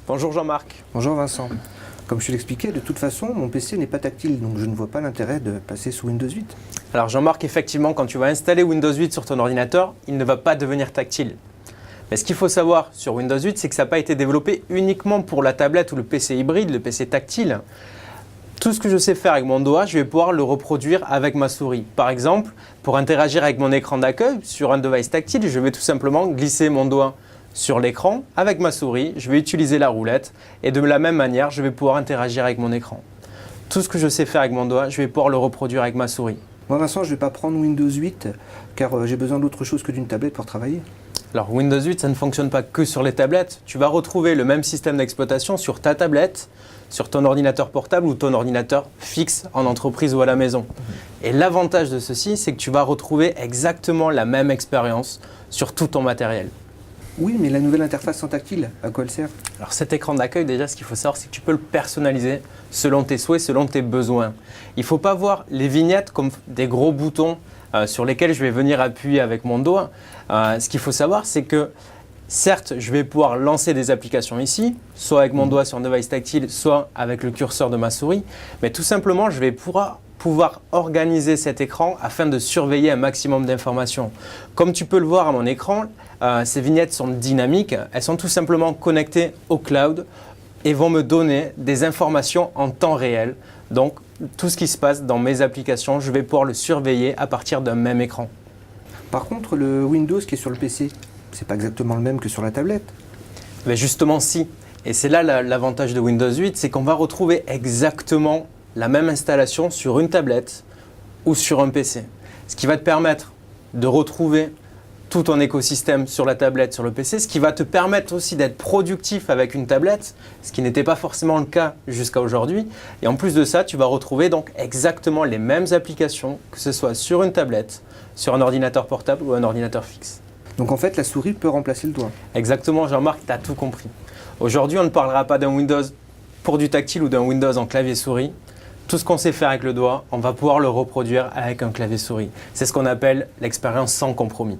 Bonjour Jean-Marc. Bonjour Vincent. Comme je te l'expliquais, de toute façon, mon PC n'est pas tactile, donc je ne vois pas l'intérêt de passer sous Windows 8. Alors Jean-Marc, effectivement, quand tu vas installer Windows 8 sur ton ordinateur, il ne va pas devenir tactile. Mais ce qu'il faut savoir sur Windows 8, c'est que ça n'a pas été développé uniquement pour la tablette ou le PC hybride, le PC tactile. Tout ce que je sais faire avec mon doigt, je vais pouvoir le reproduire avec ma souris. Par exemple, pour interagir avec mon écran d'accueil sur un device tactile, je vais tout simplement glisser mon doigt sur l'écran avec ma souris, je vais utiliser la roulette et de la même manière, je vais pouvoir interagir avec mon écran. Tout ce que je sais faire avec mon doigt, je vais pouvoir le reproduire avec ma souris. Moi Vincent, je ne vais pas prendre Windows 8 car j'ai besoin d'autre chose que d'une tablette pour travailler. Alors Windows 8, ça ne fonctionne pas que sur les tablettes. Tu vas retrouver le même système d'exploitation sur ta tablette, sur ton ordinateur portable ou ton ordinateur fixe en entreprise ou à la maison. Et l'avantage de ceci, c'est que tu vas retrouver exactement la même expérience sur tout ton matériel. Oui, mais la nouvelle interface sans tactile, à quoi elle sert? Alors cet écran d'accueil, déjà, ce qu'il faut savoir, c'est que tu peux le personnaliser selon tes souhaits, selon tes besoins. Il ne faut pas voir les vignettes comme des gros boutons sur lesquels je vais venir appuyer avec mon doigt. Ce qu'il faut savoir, c'est que certes, je vais pouvoir lancer des applications ici, soit avec mon doigt sur un device tactile, soit avec le curseur de ma souris, mais tout simplement, je vais pouvoir organiser cet écran afin de surveiller un maximum d'informations. Comme tu peux le voir à mon écran, ces vignettes sont dynamiques, elles sont tout simplement connectées au cloud et vont me donner des informations en temps réel. Donc, tout ce qui se passe dans mes applications, je vais pouvoir le surveiller à partir d'un même écran. Par contre, le Windows qui est sur le PC, c'est pas exactement le même que sur la tablette. Mais justement, si. Et c'est là l'avantage de Windows 8, c'est qu'on va retrouver exactement la même installation sur une tablette ou sur un PC. Ce qui va te permettre de retrouver tout ton écosystème sur la tablette, sur le PC, ce qui va te permettre aussi d'être productif avec une tablette, ce qui n'était pas forcément le cas jusqu'à aujourd'hui. Et en plus de ça, tu vas retrouver donc exactement les mêmes applications, que ce soit sur une tablette, sur un ordinateur portable ou un ordinateur fixe. Donc en fait, la souris peut remplacer le doigt. Exactement, Jean-Marc, tu as tout compris. Aujourd'hui, on ne parlera pas d'un Windows pour du tactile ou d'un Windows en clavier-souris. Tout ce qu'on sait faire avec le doigt, on va pouvoir le reproduire avec un clavier-souris. C'est ce qu'on appelle l'expérience sans compromis.